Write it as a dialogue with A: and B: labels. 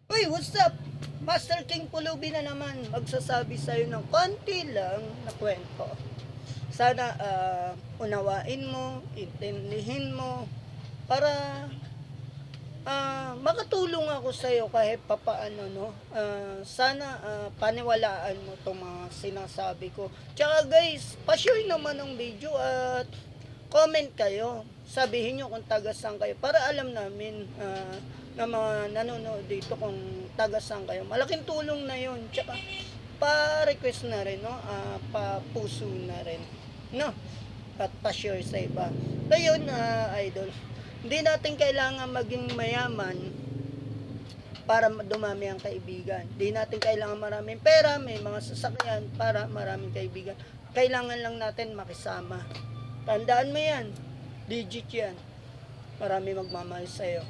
A: Uy, what's up? Master King Pulubi na naman magsasabi sa'yo ng konti lang na kwento. Sana unawain mo, intindihin mo, para makatulong ako sa'yo kahit papaano, no? Sana paniwalaan mo itong mga sinasabi ko. Tsaka guys, pa-share naman ng video at comment kayo. Sabihin nyo kung taga saan kayo para alam namin na mga nanonood dito kung taga saan kayo. Malaking tulong na yun. Tsaka pa-request na rin, no? Pa-puso na rin, no? At pa-share sa iba. Ngayon, idol, hindi natin kailangan maging mayaman para dumami ang kaibigan. Hindi natin kailangan maraming pera, may mga sasakyan para maraming kaibigan. Kailangan lang natin makisama. Tandaan mo yan. Legit yan. Marami magmamahal sa'yo.